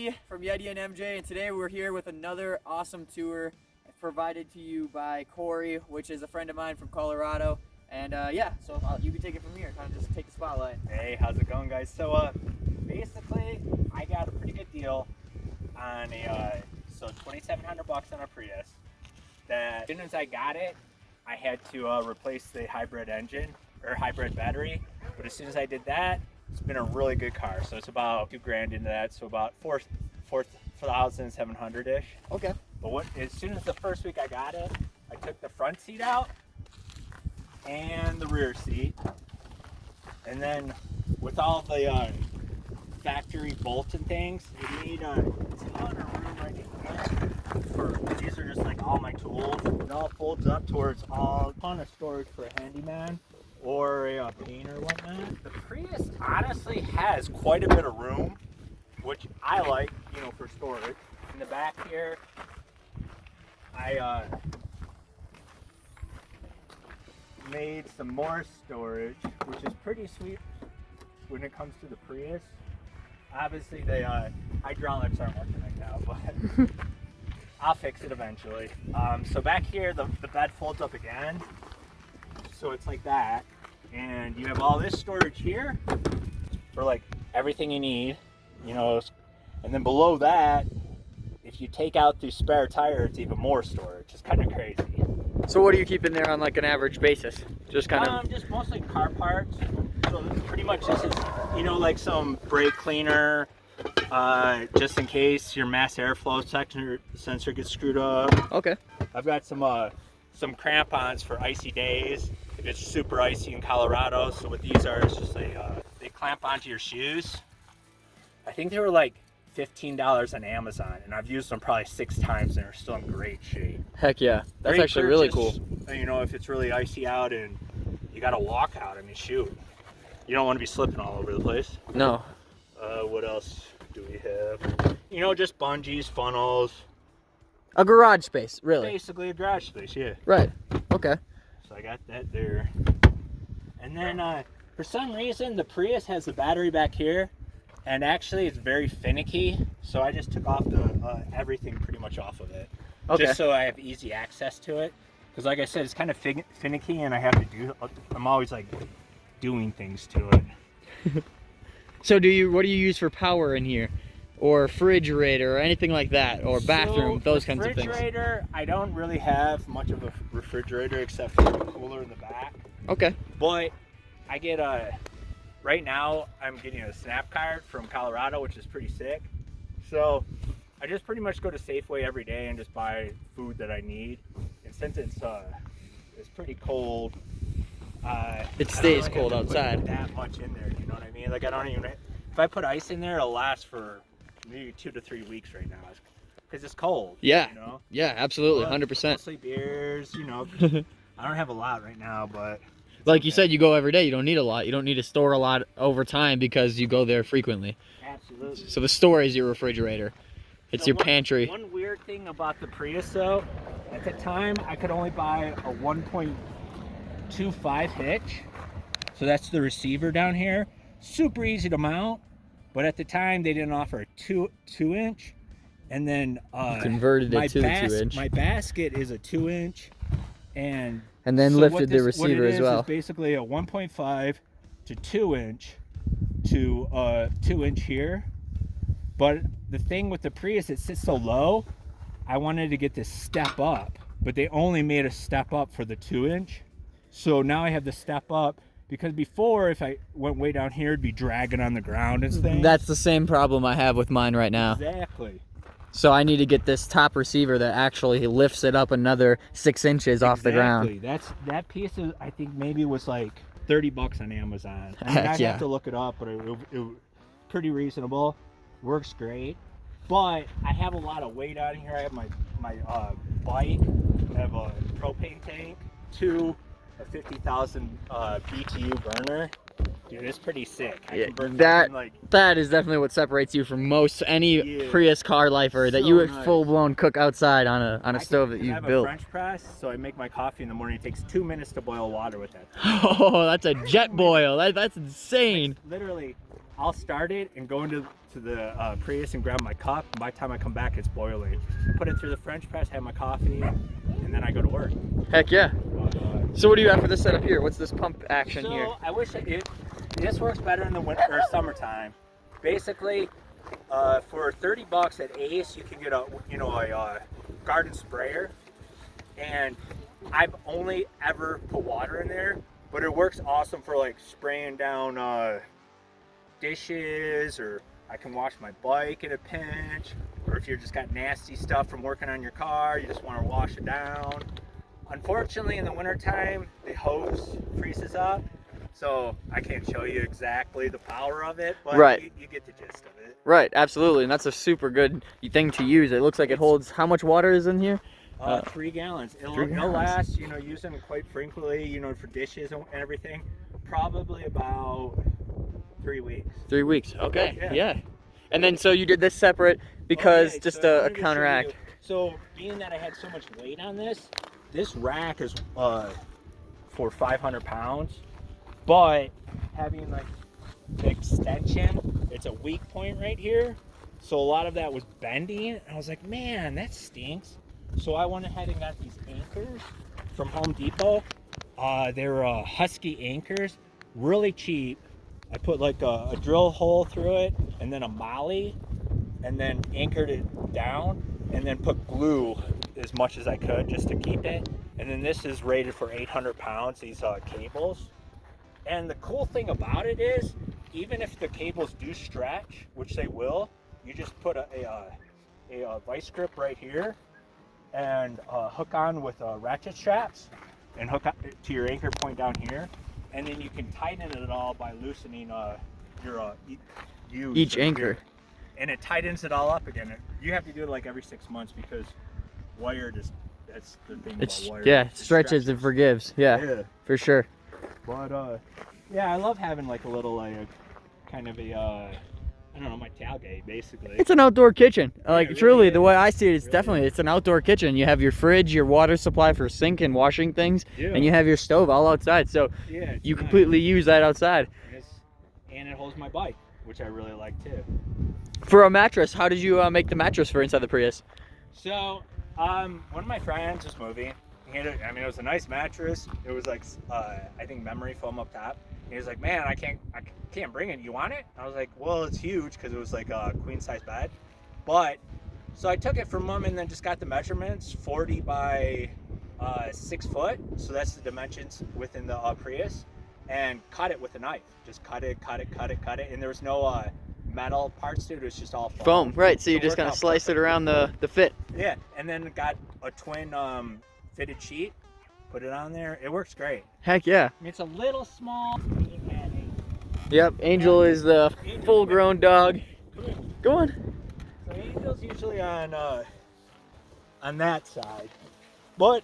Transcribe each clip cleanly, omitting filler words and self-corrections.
Yeti from Yeti and MJ, and today we're here with another awesome tour provided to you by Corey, which is a friend of mine from Colorado. And yeah, so you can take it from here, kind of just take the spotlight. Hey, how's it going, guys? So basically, I got a pretty good deal on a $2,700 on a Prius. That as soon as I got it, I had to replace the hybrid engine or hybrid battery. But as soon as I did that, it's been a really good car. So it's about $2,000 into that. So about 4,700 ish. Okay. But as soon as the first week I got it, I took the front seat out and the rear seat, and then with all the factory bolts and things, it made a ton of room right here. These are just like all my tools. It all folds up towards a ton of storage for a handyman or a painter or whatnot. The Prius honestly has quite a bit of room, which I like, for storage. In the back here, I made some more storage, which is pretty sweet when it comes to the Prius. Obviously the hydraulics aren't working right now, but I'll fix it eventually. So back here the bed folds up again, so it's like that, and you have all this storage here for like everything you need, and then below that, if you take out the spare tire, it's even more storage. It's kind of crazy. So what do you keep in there on like an average basis? Just kind of just mostly car parts. So pretty much this is, like some brake cleaner, just in case your mass airflow sensor gets screwed up. Okay. I've got some crampons for icy days if it's super icy in Colorado. So what these are is just they clamp onto your shoes. I think they were like $15 on Amazon, and I've used them probably 6 times and they're still in great shape. Heck yeah, that's Great actually really purchase, cool. if it's really icy out and you gotta walk out, shoot, you don't want to be slipping all over the place. No. What else do we have? Just bungees, funnels. A garage space, really. Basically a garage space, yeah. Right. Okay. So I got that there. And then for some reason the Prius has the battery back here, and actually it's very finicky, so I just took off the everything pretty much off of it. Okay. Just so I have easy access to it, because like I said, it's kind of finicky, and I'm always like doing things to it. So what do you use for power in here, or refrigerator or anything like that, or bathroom, those kinds of things? Refrigerator, I don't really have much of a refrigerator except for the cooler in the back. Okay. But I get right now I'm getting a SNAP card from Colorado, which is pretty sick. So I just pretty much go to Safeway every day and just buy food that I need. And since it's pretty cold, It stays I don't really cold have to put outside. that much in there, you know what I mean? Like I don't even, if I put ice in there, it'll last for maybe 2 to 3 weeks right now, because it's cold. Yeah. Yeah, absolutely, But 100%. mostly beers, I don't have a lot right now, but Like you said, you go every day. You don't need a lot. You don't need to store a lot over time because you go there frequently. absolutely. So the store is your refrigerator. It's So your pantry. One weird thing about the Prius, though, at the time I could only buy a 1.25 hitch. So that's the receiver down here. Super easy to mount, but at the time they didn't offer a 2-inch. And then Converted it to the 2-inch. My basket is a 2-inch, and then so lifted the receiver as well. It's basically a 1.5 to 2-inch to 2-inch here. But the thing with the Prius, it sits so low, I wanted to get this step up, but they only made a step up for the 2-inch. So now I have the step up, because before if I went way down here, it'd be dragging on the ground and things. That's the same problem I have with mine right now. Exactly. So I need to get this top receiver that actually lifts it up another 6 inches off the ground. That piece is, I think maybe was like $30 on Amazon. I'd yeah. have to look it up, but it pretty reasonable. Works great. But I have a lot of weight on here. I have my bike. I have a propane tank. 2 a 50,000 BTU burner. Dude, it's pretty sick. I can burn that is definitely what separates you from most any Prius car lifer, that you would full blown cook outside on a stove that you've built. I have a French press, so I make my coffee in the morning. It takes 2 minutes to boil water with that. Oh, that's a jet boil. That's insane. Literally, I'll start it and go into to the Prius and grab my cup. And by the time I come back, it's boiling. Put it through the French press, have my coffee, and then I go to work. Heck yeah. So what do you have for this setup here? What's this pump action So here? I wish this works better in the winter or summertime. Basically, for 30 bucks at Ace, you can get a garden sprayer, and I've only ever put water in there, but it works awesome for like spraying down dishes, or I can wash my bike in a pinch, or if you just got nasty stuff from working on your car, you just want to wash it down. Unfortunately, in the wintertime, the hose freezes up, so I can't show you exactly the power of it, but Right. you get the gist of it. Right, absolutely, and that's a super good thing to use. It looks like it holds, how much water is in here? 3 gallons. It'll 3 gallons. last, use them quite frequently, for dishes and everything, probably about 3 weeks. 3 weeks, okay, Yeah. yeah. And then, so you did this separate because Okay, just so I a wanted to show counteract. you- So, being that I had so much weight on this rack is for 500 pounds, but having like the extension, it's a weak point right here, so a lot of that was bending, and I was like, man, that stinks. So I went ahead and got these anchors from Home Depot. They're Husky anchors, really cheap. I put like a drill hole through it, and then a molly, and then anchored it down, and then put glue as much as I could just to keep it. And then this is rated for 800 pounds, these cables. And the cool thing about it is, even if the cables do stretch, which they will, you just put a vice grip right here and hook on with ratchet straps and hook up to your anchor point down here. And then you can tighten it all by loosening your Each anchor. And it tightens it all up again. You have to do it like every 6 months because wire just, that's the thing about wire. Yeah, It stretches and forgives, yeah, for sure. But yeah, I love having like a little kind of a I don't know, my tailgate basically. It's an outdoor kitchen. Like, it really truly, the is. way I see it, it's Really definitely, is. it's an outdoor kitchen. You have your fridge, your water supply for sink and washing things, Yeah. and you have your stove all outside. So Yeah, it's you nice. completely use that outside. And it holds my bike, which I really like too. For a mattress, how did you make the mattress for inside the Prius? So, one of my friends was moving. It was a nice mattress. It was like, I think memory foam up top. He was like, man, I can't bring it. You want it? I was like, well, it's huge because it was like a queen size bed. But, so I took it from Mom and then just got the measurements, 40 by 6 foot. So that's the dimensions within the Prius, and cut it with a knife. Just cut it. And there was no metal parts to it. It was just all Foam, right? So you it just worked kind of out slice it perfect. around the fit. Yeah, and then got a twin fitted sheet, put it on there. It works great. Heck yeah. I mean, it's a little small. Yep, Angel is the Angel's full-grown dog. Come here. Go on. So Angel's usually on that side, but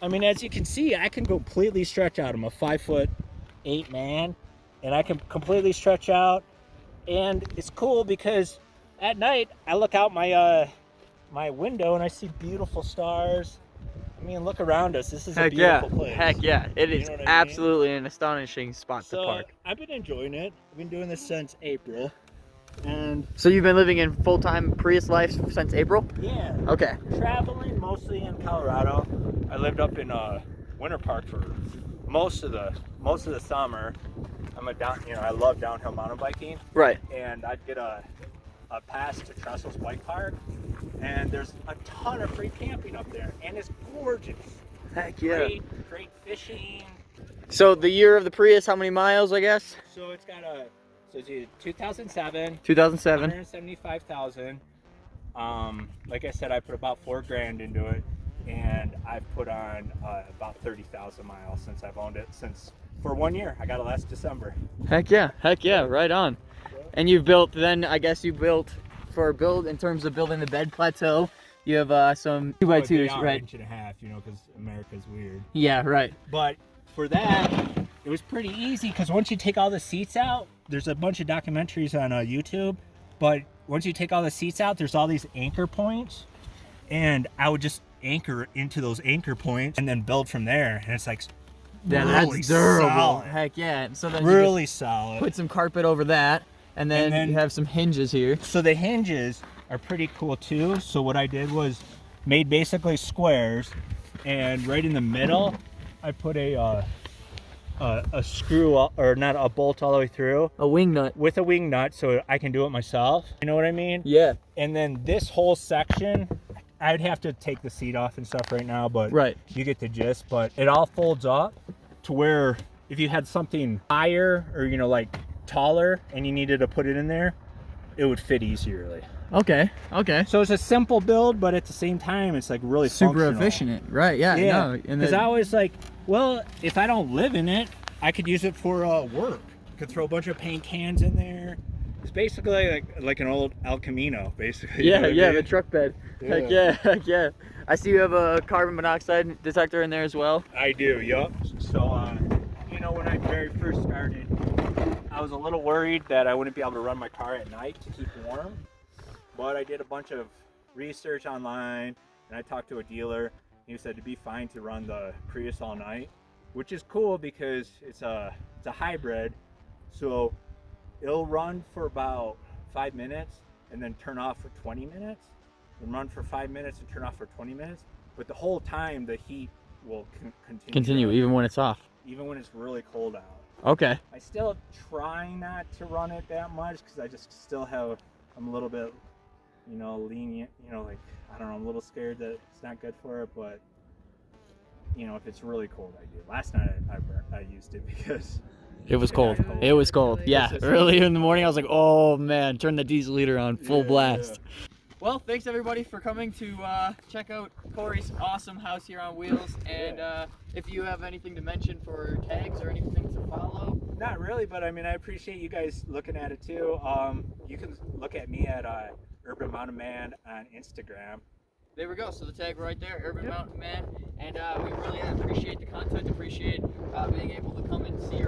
I mean, as you can see, I can completely stretch out. I'm a 5'8" man, and I can completely stretch out. And it's cool because at night I look out my my window and I see beautiful stars. I mean, look around us. This is a Heck yeah. beautiful place. Heck yeah. It You is know what I mean? absolutely an astonishing spot to So park. I've been enjoying it. I've been doing this since April, and So you've been living in full-time Prius life since April? yeah, Okay. traveling mostly in Colorado. I lived up in Winter Park for most of the summer. I love downhill mountain biking, Right. and I'd get a pass to Trestle's Bike Park, and there's a ton of free camping up there, and it's gorgeous. Heck yeah. Great fishing. So the year of the Prius, how many miles, I guess? So it's got it's a 2007. 2007. 175,000. Like I said, I put about $4,000 into it, and I've put on about 30,000 miles since I've owned it. For 1 year, I got it last December. Heck yeah, right on. And you've built, then I guess you built, in terms of building the bed plateau, you have some 2x2s, right? Inch and a half, because America's weird. Yeah, right. But for that, it was pretty easy because once you take all the seats out, there's a bunch of documentaries on YouTube. But once you take all the seats out, there's all these anchor points, and I would just anchor into those anchor points and then build from there. And it's like Yeah, really that's durable. solid. Heck yeah. So then Really you just solid. put some carpet over that, And then you have some hinges here. So the hinges are pretty cool too. So what I did was made basically squares, and right in the middle I put a screw, or not a bolt all the way through. A wing nut. With a wing nut, so I can do it myself. You know what I mean? Yeah. And then this whole section, I'd have to take the seat off and stuff right now, but right, you get the gist. But it all folds up to where if you had something higher or, you know, like taller and you needed to put it in there, it would fit easily. Okay. Okay. So it's a simple build, but at the same time, it's like really super functional. efficient. Right. Yeah. Yeah. No, Because I was like, well, if I don't live in it, I could use it for work. Could throw a bunch of paint cans in there. It's basically like an old El Camino, basically. Yeah. You know what I Yeah. mean? The truck bed. Yeah. Heck yeah. Heck yeah. I see you have a carbon monoxide detector in there as well. I do. Yup. So, you know, when I very first started, I was a little worried that I wouldn't be able to run my car at night to keep warm. But I did a bunch of research online, and I talked to a dealer. He said it'd be fine to run the Prius all night, which is cool because it's a hybrid. So it'll run for about 5 minutes and then turn off for 20 minutes, and run for 5 minutes and turn off for 20 minutes. But the whole time the heat will continue even when it's off. even when it's really cold out. Okay. I still try not to run it that much because I just still I'm a little bit, you know, lenient, you know, like, I don't know, I'm a little scared that it's not good for it, but, you know, if it's really cold, I do. Last night I used it because it was cold. It was cold. Yeah. Earlier in the morning, I was like, oh man, turn the diesel liter on full blast. Yeah. Well, thanks everybody for coming to check out Corey's awesome house here on wheels. And if you have anything to mention for tags or anything to follow. Not really, but I mean, I appreciate you guys looking at it too. You can look at me at Urban Mountain Man on Instagram. There we go. So the tag right there, Urban Mountain Man. And we really appreciate the content, appreciate being able to come and see